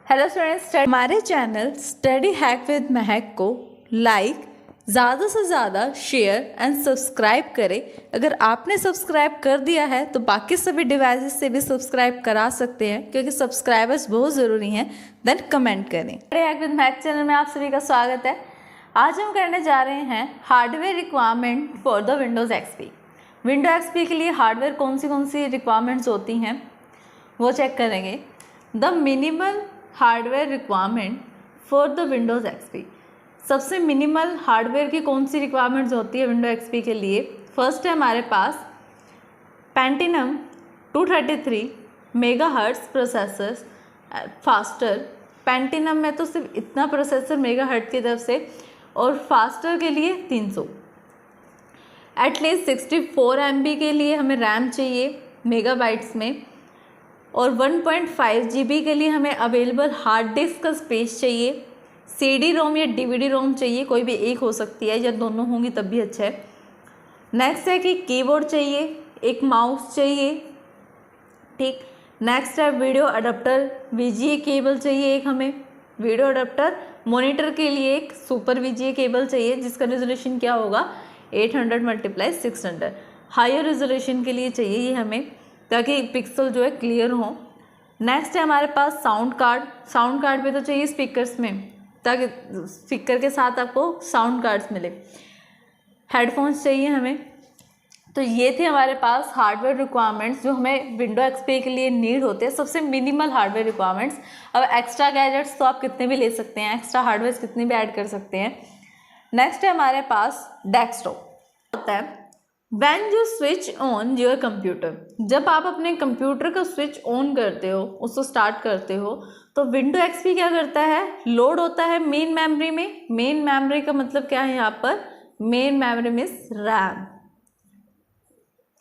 Hello students, हमारे channel study hack with महक को like ज़्यादा से ज़्यादा शेयर एंड सब्सक्राइब करें। अगर आपने सब्सक्राइब कर दिया है तो बाकी सभी डिवाइसेस से भी सब्सक्राइब करा सकते हैं, क्योंकि सब्सक्राइबर्स बहुत ज़रूरी हैं। देन कमेंट करें। Study hack with Mahak channel में आप सभी का स्वागत है। आज हम करने जा रहे हैं hardware requirement for the Windows XP. Window XP के लिए हार्डवेयर कौन सी रिक्वायरमेंट्स होती हैं वो चेक करेंगे। The minimal hardware requirement for the Windows XP. सबसे मिनिमल हार्डवेयर की कौन सी रिक्वायरमेंट्स होती है विंडो एक्सपी के लिए? फर्स्ट है हमारे पास पेंटिनम 233 मेगाहर्ट्ज़ प्रोसेसर फास्टर। पेंटिनम में तो सिर्फ इतना प्रोसेसर मेगाहर्ट्ज़ की तरफ से, और फास्टर के लिए 300। एटलीस्ट 64 MB के लिए हमें रैम चाहिए मेगाबाइट्स में, और 1.5 GB के लिए हमें अवेलेबल हार्ड डिस्क का स्पेस चाहिए। CD रोम या DVD रोम चाहिए, कोई भी एक हो सकती है या दोनों होंगी तब भी अच्छा है। नेक्स्ट है कि कीबोर्ड चाहिए, एक माउस चाहिए, ठीक। नेक्स्ट है वीडियो अडाप्टर, VGA केबल चाहिए एक हमें वीडियो अडाप्टर। मॉनिटर के लिए एक सुपर VGA केबल चाहिए जिसका रेजोल्यूशन क्या होगा 800x600। हायर रेजोल्यूशन के लिए चाहिए ये हमें, ताकि पिक्सल जो है क्लियर हो। नेक्स्ट है हमारे पास साउंड कार्ड। साउंड कार्ड पे तो चाहिए स्पीकर्स में, ताकि स्पीकर के साथ आपको साउंड कार्ड्स मिले। हेडफोन्स चाहिए हमें। तो ये थे हमारे पास हार्डवेयर रिक्वायरमेंट्स जो हमें विंडो एक्सपी के लिए नीड होते हैं, सबसे मिनिमल हार्डवेयर रिक्वायरमेंट्स। अब एक्स्ट्रा गैजेट्स तो आप कितने भी ले सकते हैं, एक्स्ट्रा हार्डवेयर कितने भी ऐड कर सकते हैं। नेक्स्ट है हमारे पास डेस्कटॉप होता है। When you switch on your computer, जब आप अपने कंप्यूटर का स्विच ऑन करते हो, उसको स्टार्ट करते हो, तो विंडो एक्सपी क्या करता है, लोड होता है मेन मेमोरी में। मेन मेमोरी का मतलब क्या है यहाँ पर, मेन मेमोरी मीन्स रैम।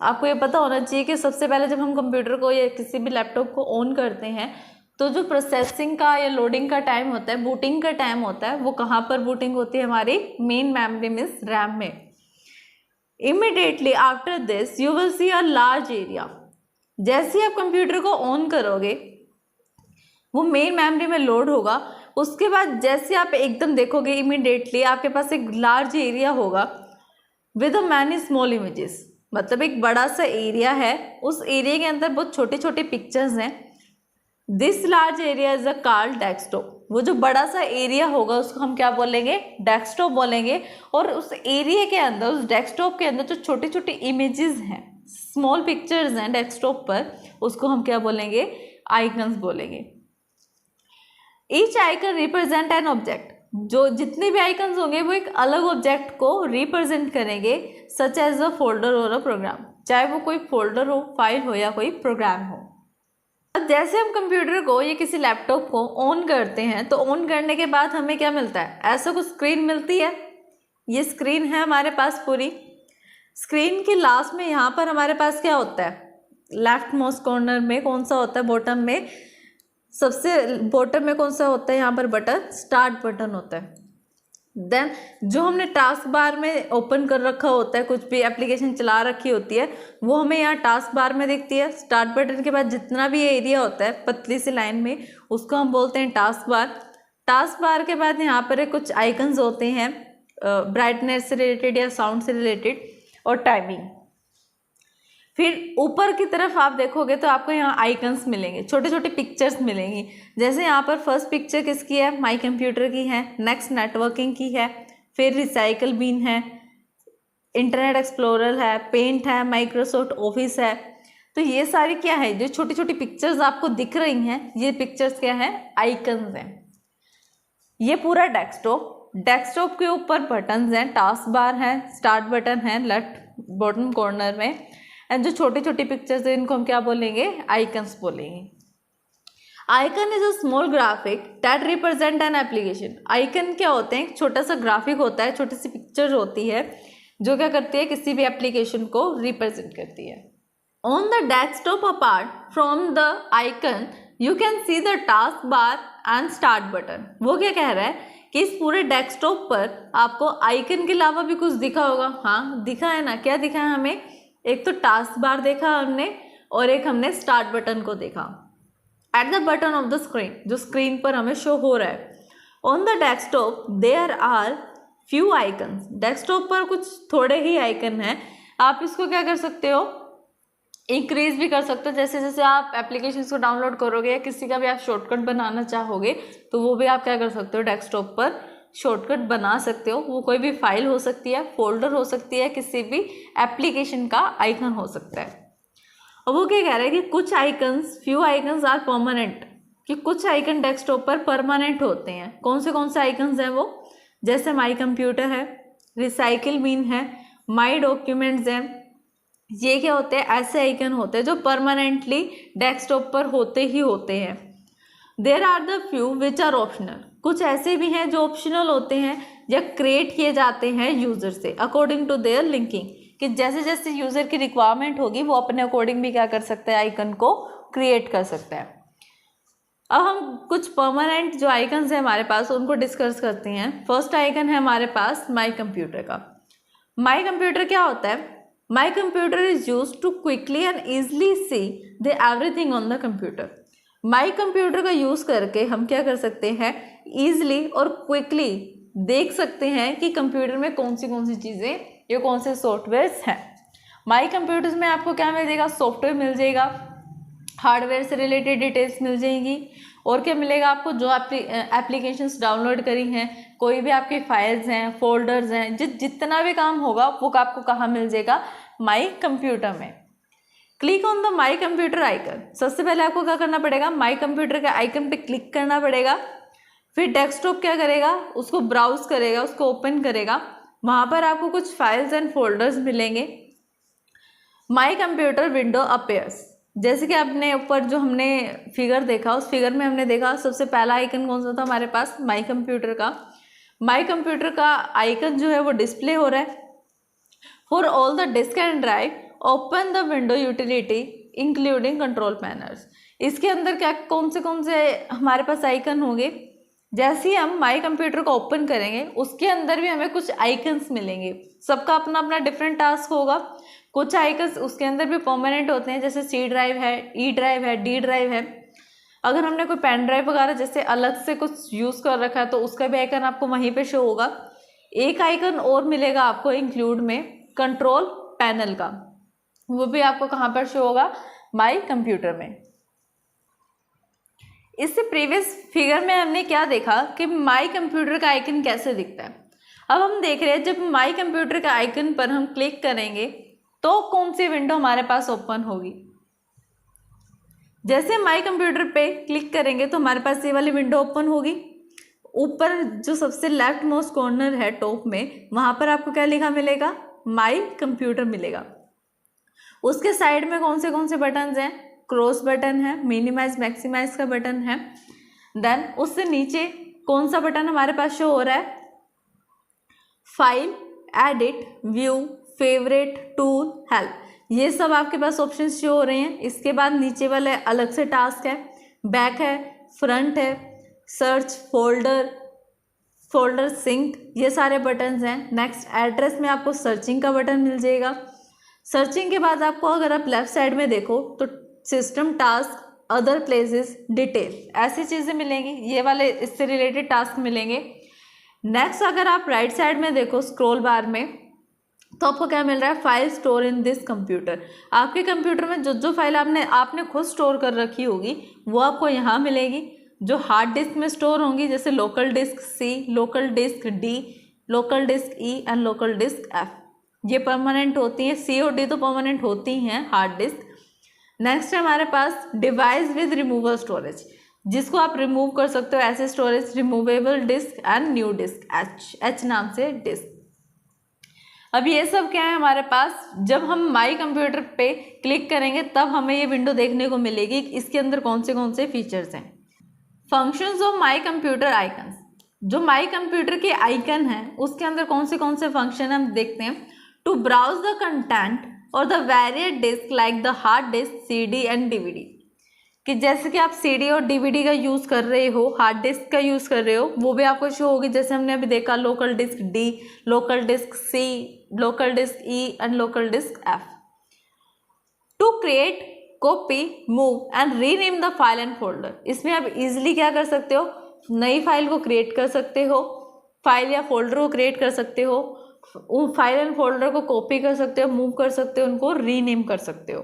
आपको ये पता होना चाहिए कि सबसे पहले जब हम कंप्यूटर को या किसी भी लैपटॉप को ऑन करते हैं तो जो प्रोसेसिंग का या लोडिंग का टाइम होता है, बूटिंग का टाइम होता है, वो कहाँ पर बूटिंग होती है, हमारी मेन मेमोरी मीन्स रैम में। Immediately after this you will see a large area। जैसे ही आप कंप्यूटर को ऑन करोगे वो मेन मेमोरी में लोड होगा। उसके बाद जैसे आप एकदम देखोगे इमीडिएटली आपके पास एक लार्ज एरिया होगा विद मैनी स्मॉल इमेजेस। मतलब एक बड़ा सा एरिया है, उस एरिया के अंदर बहुत छोटे छोटे पिक्चर्स हैं। This large area is a called desktop. वो जो बड़ा सा एरिया होगा उसको हम क्या बोलेंगे, डेस्कटॉप बोलेंगे। और उस एरिया के अंदर, उस डेस्कटॉप के अंदर जो छोटी छोटी इमेजेस हैं, स्मॉल पिक्चर्स हैं डेस्कटॉप पर, उसको हम क्या बोलेंगे, आइकन्स बोलेंगे। Each icon represent an object. जो जितने भी आइकन्स होंगे वो एक अलग ऑब्जेक्ट को रिप्रेजेंट करेंगे, सच एज अ फोल्डर और अ प्रोग्राम। चाहे वो कोई फोल्डर हो, फाइल हो या कोई प्रोग्राम हो। अब जैसे हम कंप्यूटर को या किसी लैपटॉप को ऑन करते हैं तो ऑन करने के बाद हमें क्या मिलता है, ऐसा कुछ स्क्रीन मिलती है। ये स्क्रीन है हमारे पास पूरी। स्क्रीन के लास्ट में यहाँ पर हमारे पास क्या होता है, लेफ्ट मोस्ट कॉर्नर में कौन सा होता है, बॉटम में, सबसे बॉटम में कौन सा होता है यहाँ पर बटन, स्टार्ट बटन होता है। देन जो हमने टास्क बार में ओपन कर रखा होता है, कुछ भी एप्लीकेशन चला रखी होती है, वो हमें यहाँ टास्क बार में दिखती है। स्टार्ट बटन के बाद जितना भी एरिया होता है पतली सी लाइन में, उसको हम बोलते हैं टास्क बार। टास्क बार के बाद यहाँ पर कुछ आइकन्स होते हैं, ब्राइटनेस से रिलेटेड या साउंड से रिलेटेड, और टाइमिंग। फिर ऊपर की तरफ आप देखोगे तो आपको यहाँ आइकन्स मिलेंगे, छोटे छोटे पिक्चर्स मिलेंगी। जैसे यहाँ पर फर्स्ट पिक्चर किसकी है, माई कंप्यूटर की है। नेक्स्ट नेटवर्किंग की है, फिर रिसाइकल बिन है, इंटरनेट एक्सप्लोरर है, पेंट है, माइक्रोसॉफ्ट ऑफिस है। तो ये सारी क्या है, जो छोटी छोटी पिक्चर्स आपको दिख रही हैं, ये पिक्चर्स क्या है, आइकन्स हैं। ये पूरा डेस्कटॉप के ऊपर बटन्स हैं, टास्क बार है, स्टार्ट बटन है लेफ्ट बॉटम कॉर्नर में, एंड जो छोटी छोटी पिक्चर्स हैं इनको हम क्या बोलेंगे, आइकन्स बोलेंगे। Icon is a small graphic that represent an application. Icon क्या होते हैं, एक छोटा सा ग्राफिक होता है, छोटी सी पिक्चर होती है जो क्या करती है, किसी भी एप्लीकेशन को रिप्रेजेंट करती है। On the desktop apart from the icon you can see the task bar and start button. वो क्या कह रहा है कि इस पूरे डेस्कटॉप पर आपको आइकन के अलावा भी कुछ दिखा होगा। हाँ दिखा है ना, क्या दिखा है हमें, एक तो टास्क बार देखा हमने और एक हमने स्टार्ट बटन को देखा। At the button of the screen, जो स्क्रीन पर हमें शो हो रहा है। On the desktop there are few icons, desktop पर कुछ थोड़े ही आइकन हैं। आप इसको क्या कर सकते हो, इंक्रीज भी कर सकते हो। जैसे जैसे आप एप्लीकेशन को डाउनलोड करोगे या किसी का भी आप शॉर्टकट बनाना चाहोगे तो वो भी आप क्या कर सकते हो, डेस्कटॉप पर शॉर्टकट बना सकते हो। वो कोई भी फाइल हो सकती है, फोल्डर हो सकती है, किसी भी एप्लीकेशन का आइकन हो सकता है। और वो क्या कह रहा है कि कुछ icons, few icons are permanent, कि कुछ आइकन डेस्कटॉप पर परमानेंट होते हैं। कौन से आइकन्स हैं वो, जैसे माई कंप्यूटर है, रिसाइकिल बिन है, माई डॉक्यूमेंट्स है। ये क्या होते हैं, ऐसे आइकन होते हैं जो परमानेंटली डेस्कटॉप पर होते ही होते हैं। There are the few which are optional, कुछ ऐसे भी हैं जो ऑप्शनल होते हैं या क्रिएट किए जाते हैं यूजर से अकॉर्डिंग टू देयर लिंकिंग, कि जैसे जैसे यूजर की रिक्वायरमेंट होगी वो अपने अकॉर्डिंग भी क्या कर सकता है, आइकन को क्रिएट कर सकता है। अब हम कुछ परमानेंट जो आइकन्स हैं हमारे पास उनको डिस्कस करते हैं। फर्स्ट आइकन है हमारे पास माई कंप्यूटर का। माई कंप्यूटर क्या होता है, my computer is use to quickly and easily see the everything on the computer. My computer का यूज करके हम क्या कर सकते हैं, ईजिली और क्विकली देख सकते हैं कि कंप्यूटर में कौन सी चीज़ें या कौन से सॉफ्टवेयर्स हैं। माई कंप्यूटर में आपको क्या मिलेगा, सॉफ्टवेयर मिल जाएगा, हार्डवेयर से रिलेटेड डिटेल्स मिल जाएंगी, और क्या मिलेगा आपको, जो एप्लीकेशंस डाउनलोड करी हैं, कोई भी आपकी फाइल्स हैं, फोल्डर्स हैं, जितना भी काम होगा वो आपको कहाँ मिल जाएगा, माई कंप्यूटर में। Click on the my computer icon, सबसे पहले आपको क्या करना पड़ेगा, माई कंप्यूटर के आइकन पे क्लिक करना पड़ेगा। फिर डेस्कटॉप क्या करेगा, उसको ब्राउज करेगा, उसको ओपन करेगा, वहाँ पर आपको कुछ फाइल्स एंड फोल्डर्स मिलेंगे। माई कंप्यूटर विंडो अपीयर्स, जैसे कि आपने ऊपर जो हमने फिगर देखा, उस फिगर में हमने देखा सबसे पहला आइकन कौन सा था हमारे पास, माई कंप्यूटर का। माई कंप्यूटर का आइकन जो है वो डिस्प्ले हो रहा है। For all the disk and drive open the window utility including control panels. इसके अंदर क्या कौन से हमारे पास आइकन होंगे, जैसे ही हम माई कंप्यूटर को ओपन करेंगे उसके अंदर भी हमें कुछ आइकन्स मिलेंगे। सबका अपना अपना डिफरेंट टास्क होगा। कुछ आइकन्स उसके अंदर भी परमानेंट होते हैं, जैसे सी ड्राइव है, ई ड्राइव है, डी ड्राइव है। अगर हमने कोई पेन ड्राइव वगैरह जैसे अलग से कुछ यूज़ कर रखा है तो उसका भी आइकन आपको वहीं पे शो होगा। एक आइकन और मिलेगा आपको इंक्लूड में, कंट्रोल पैनल का, वो भी आपको कहाँ पर शो होगा, माई कंप्यूटर में। इससे प्रीवियस फिगर में हमने क्या देखा कि माई कंप्यूटर का आइकन कैसे दिखता है। अब हम देख रहे हैं जब माई कंप्यूटर का आइकन पर हम क्लिक करेंगे तो कौन सी विंडो हमारे पास ओपन होगी। जैसे माई कंप्यूटर पे क्लिक करेंगे तो हमारे पास ये वाली विंडो ओपन होगी। ऊपर जो सबसे लेफ्ट मोस्ट कॉर्नर है टॉप में, वहाँ पर आपको क्या लिखा मिलेगा, माई कंप्यूटर मिलेगा। उसके साइड में कौन से बटन्स हैं, क्रॉस बटन है, मिनिमाइज मैक्सिमाइज का बटन है। देन उससे नीचे कौन सा बटन हमारे पास शो हो रहा है, file, edit, view, favourite, tool, help. ये सब आपके पास ऑप्शन शो हो रहे हैं। इसके बाद नीचे वाले अलग से टास्क है, बैक है, फ्रंट है, सर्च, फोल्डर सिंक, ये सारे बटन्स हैं। नेक्स्ट एड्रेस में आपको सर्चिंग का बटन मिल जाएगा। सर्चिंग के बाद आपको अगर आप लेफ्ट साइड में देखो तो system task, other places, detail, ऐसी चीज़ें मिलेंगी। ये वाले इससे रिलेटेड टास्क मिलेंगे। नेक्स्ट अगर आप राइट साइड में देखो स्क्रॉल बार में तो आपको क्या मिल रहा है, file store in this computer. आपके कंप्यूटर में जो फाइल आपने खुद स्टोर कर रखी होगी वो आपको यहाँ मिलेगी। जो हार्ड डिस्क में स्टोर होंगी, जैसे local disk C, local disk D, local disk E and local disk F, ये परमानेंट होती हैं। सी और डी तो परमानेंट होती हैं हार्ड डिस्क। नेक्स्ट है हमारे पास डिवाइस विद रिमूवल स्टोरेज, जिसको आप रिमूव कर सकते हो, ऐसे storage, removable disk and new disk, H नाम से डिस्क। अब ये सब क्या है हमारे पास, जब हम माई कंप्यूटर पे क्लिक करेंगे तब हमें ये विंडो देखने को मिलेगी। इसके अंदर कौन से फीचर्स हैं। Functions of my computer icons, जो माई कंप्यूटर के आइकन हैं उसके अंदर कौन से फंक्शन हम देखते हैं। टू ब्राउज द कंटेंट और the variety disk like the hard disk, CD and DVD, कि जैसे कि आप CD और DVD का यूज़ कर रहे हो, हार्ड डिस्क का यूज़ कर रहे हो, वो भी आपको शो होगी। जैसे हमने अभी देखा local disk D, local disk C, local disk E and local disk F। To create copy, move and rename the file and folder. इसमें आप इजीली क्या कर सकते हो, नई फाइल को क्रिएट कर सकते हो, फाइल या फोल्डर को क्रिएट कर सकते हो, उन फाइल एंड फोल्डर को कॉपी कर सकते हो, मूव कर सकते हो, उनको रीनेम कर सकते हो।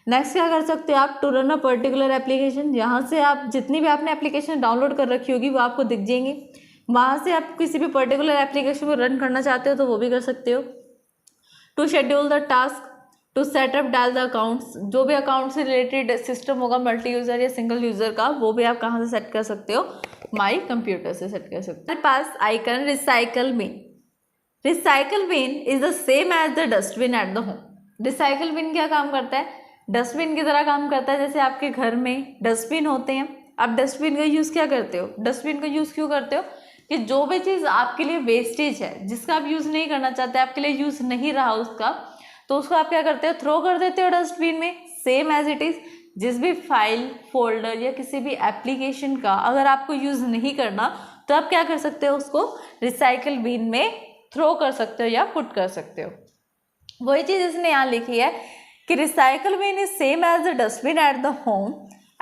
नेक्स्ट क्या कर सकते हो आप, to run a particular application. यहाँ से आप जितनी भी आपने एप्लीकेशन डाउनलोड कर रखी होगी वो आपको दिख जाएंगी, वहाँ से आप किसी भी पर्टिकुलर एप्लीकेशन को रन करना चाहते हो तो वो भी कर सकते हो। To schedule the task, to setup डाल द अकाउंट्स, जो भी अकाउंट से रिलेटेड सिस्टम होगा मल्टी यूज़र या सिंगल यूज़र का, वो भी आप कहाँ से सेट कर सकते हो, माई कंप्यूटर से सेट कर सकते हो। हमारे पास icon recycle bin. Recycle bin is the same as the dustbin at the home. Recycle bin क्या काम करता है, डस्टबिन की तरह काम करता है। जैसे आपके घर में डस्टबिन होते हैं, आप डस्टबिन का यूज़ क्या करते हो, डस्टबिन का यूज़ क्यों करते हो कि जो भी चीज़ आपके लिए वेस्टेज है, जिसका आप यूज़ नहीं करना चाहते, आपके लिए यूज़ नहीं रहा उसका, तो उसको आप क्या करते हो, थ्रो कर देते हो डस्टबिन में। सेम एज इट इज़, जिस भी फाइल, फोल्डर या किसी भी एप्लीकेशन का अगर आपको यूज़ नहीं करना तो आप क्या कर सकते हो, उसको रिसाइकल बिन में थ्रो कर सकते हो या पुट कर सकते हो। वही चीज़ इसने यहाँ लिखी है कि recycle bin is same as the dustbin at the home,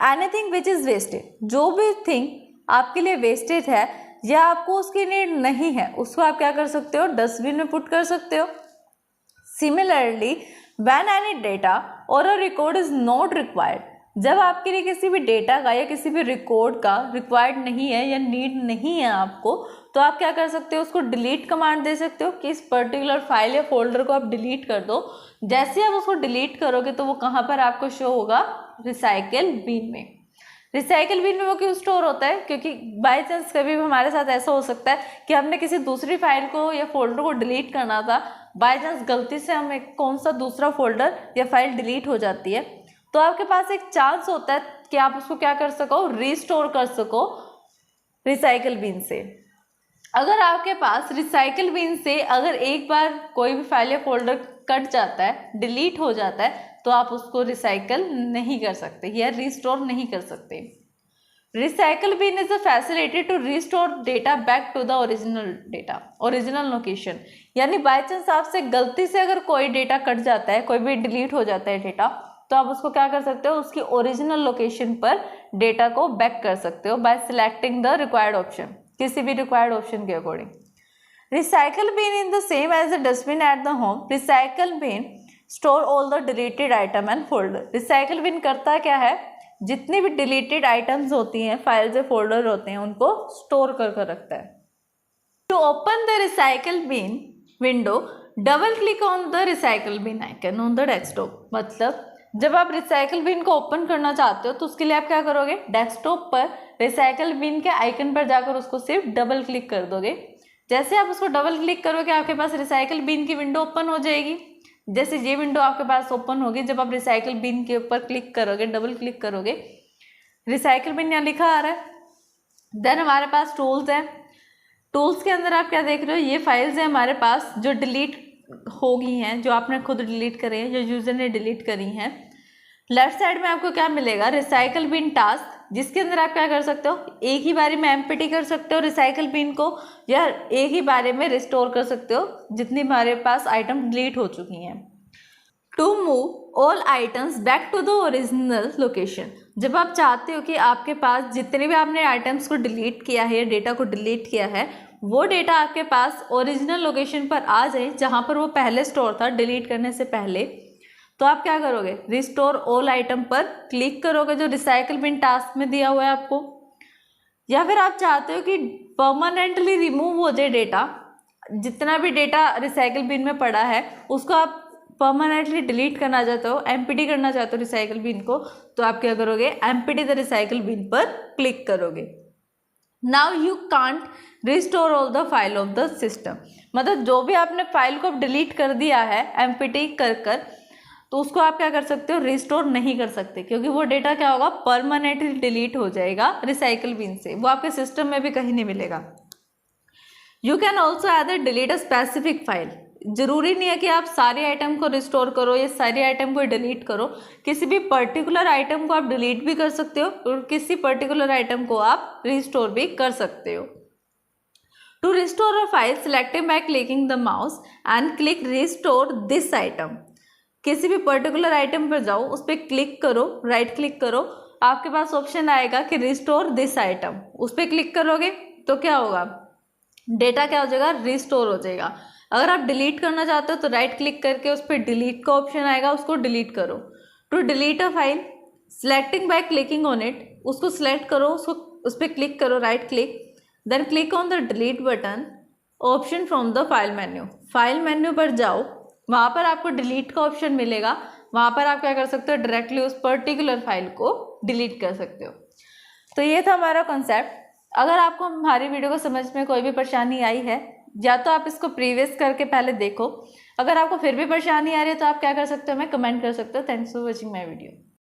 anything which is wasted. जो भी थिंग आपके लिए वेस्टेज है या आपको उसकी नीड नहीं है, उसको आप क्या कर सकते हो, डस्टबिन में पुट कर सकते हो। सिमिलरली व्हेन एनी डेटा और a record is not required, जब आपके लिए किसी भी डेटा का या किसी भी रिकॉर्ड का रिक्वायर्ड नहीं है या नीड नहीं है आपको, तो आप क्या कर सकते हो, उसको डिलीट कमांड दे सकते हो कि इस पर्टिकुलर फाइल या फोल्डर को आप डिलीट कर दो। जैसे आप उसको डिलीट करोगे तो वो कहाँ पर आपको शो होगा, रिसाइकल बिन में। रिसाइकल बिन में वो क्यों स्टोर होता है, क्योंकि बाय चांस कभी भी हमारे साथ ऐसा हो सकता है कि हमने किसी दूसरी फाइल को या फोल्डर को डिलीट करना था, बाय चांस गलती से हमें कौन सा दूसरा फोल्डर या फाइल डिलीट हो जाती है, तो आपके पास एक चांस होता है कि आप उसको क्या कर सको, रीस्टोर कर सको रिसाइकल बिन से। अगर आपके पास रिसाइकल बिन से अगर एक बार कोई भी फाइल या फोल्डर कट जाता है, डिलीट हो जाता है, तो आप उसको रिसाइकल नहीं कर सकते या रिस्टोर नहीं कर सकते। Recycle bin is a facility to restore data back to the original data, original location. यानी बाय चांस आपसे गलती से अगर कोई डेटा कट जाता है, कोई भी डिलीट हो जाता है डेटा, तो आप उसको क्या कर सकते हो, उसकी ओरिजिनल लोकेशन पर डेटा को बैक कर सकते हो by selecting the required option, किसी भी रिक्वायर्ड ऑप्शन के according. Recycle bin in the same as the dustbin at the home. Recycle bin store all the deleted item and folder. Recycle bin करता क्या है, जितनी भी डिलीटेड आइटम्स होती हैं, फाइल्स या फोल्डर होते हैं, उनको स्टोर कर कर रखता है। To open the recycle bin window, double click on the recycle bin icon on the desktop. मतलब जब आप रिसाइकल बिन को ओपन करना चाहते हो तो उसके लिए आप क्या करोगे, डेस्कटॉप पर रिसाइकल बिन के आइकन पर जाकर उसको सिर्फ डबल क्लिक कर दोगे। जैसे आप उसको डबल क्लिक करोगे आपके पास रिसाइकल बिन की विंडो ओपन हो जाएगी। जैसे ये विंडो आपके पास ओपन होगी, जब आप रिसाइकल बिन के ऊपर क्लिक करोगे, डबल क्लिक करोगे, रिसाइकल बिन यहाँ लिखा आ रहा है। देन हमारे पास टूल्स हैं। टूल्स के अंदर आप क्या देख रहे हो, ये फाइल्स हैं हमारे पास जो डिलीट हो गई हैं, जो आपने खुद डिलीट करी हैं, जो यूजर ने डिलीट करी हैं। लेफ्ट साइड में आपको क्या मिलेगा, रिसाइकल बिन टास्क, जिसके अंदर आप क्या कर सकते हो, एक ही बारी में एम्प्टी कर सकते हो रिसाइकल बिन को, या एक ही बारे में रिस्टोर कर सकते हो जितनी हमारे पास आइटम डिलीट हो चुकी हैं। To move all items back to the original location. जब आप चाहते हो कि आपके पास जितने भी आपने आइटम्स को डिलीट किया है या डेटा को डिलीट किया है, वो डेटा आपके पास ओरिजिनल लोकेशन पर आ जाए जहाँ पर वो पहले स्टोर था डिलीट करने से पहले, तो आप क्या करोगे, रिस्टोर ऑल आइटम पर क्लिक करोगे जो रिसाइकल बिन टास्क में दिया हुआ है आपको। या फिर आप चाहते हो कि परमानेंटली रिमूव हो जाए डेटा, जितना भी डेटा रिसाइकल बिन में पड़ा है उसको आप परमानेंटली डिलीट करना चाहते हो, एम्प्टी करना चाहते हो रिसाइकल बिन को, तो आप क्या करोगे, एम्प्टी द रिसाइकल बिन पर क्लिक करोगे। Now you can't restore all the file of the system. मतलब जो भी आपने फाइल को डिलीट कर दिया है एम्प्टी कर कर, तो उसको आप क्या कर सकते हो, रिस्टोर नहीं कर सकते, क्योंकि वो डेटा क्या होगा, परमानेंटली डिलीट हो जाएगा रिसाइकल बिन से, वो आपके सिस्टम में भी कहीं नहीं मिलेगा। You can also either delete a specific file. जरूरी नहीं है कि आप सारे आइटम को रिस्टोर करो या सारे आइटम को डिलीट करो, किसी भी पर्टिकुलर आइटम को आप डिलीट भी कर सकते हो और किसी पर्टिकुलर आइटम को आप रिस्टोर भी कर सकते हो। To restore a file, select by clicking the mouse and click restore this item. किसी भी पर्टिकुलर आइटम पर जाओ, उस पर क्लिक करो, राइट क्लिक करो, आपके पास ऑप्शन आएगा कि रिस्टोर दिस आइटम। उस पर क्लिक करोगे तो क्या होगा, डेटा क्या हो जाएगा, रिस्टोर हो जाएगा। अगर आप डिलीट करना चाहते हो तो राइट क्लिक करके उस पर डिलीट का ऑप्शन आएगा, उसको डिलीट करो। To delete a file, selecting by clicking on it, उसको सिलेक्ट करो, उसको उस पर क्लिक करो, right click, then click on the delete button, option from the file menu. File menu पर जाओ, वहाँ पर आपको डिलीट का ऑप्शन मिलेगा, वहाँ पर आप क्या कर सकते हो, डायरेक्टली उस पर्टिकुलर फाइल को डिलीट कर सकते हो। तो ये था हमारा कॉन्सेप्ट। अगर आपको हमारी वीडियो को समझ में कोई भी परेशानी आई है, या तो आप इसको प्रीवियस करके पहले देखो, अगर आपको फिर भी परेशानी आ रही है तो आप क्या कर सकते हो, हमें कमेंट कर सकते हो। Thanks for watching my video.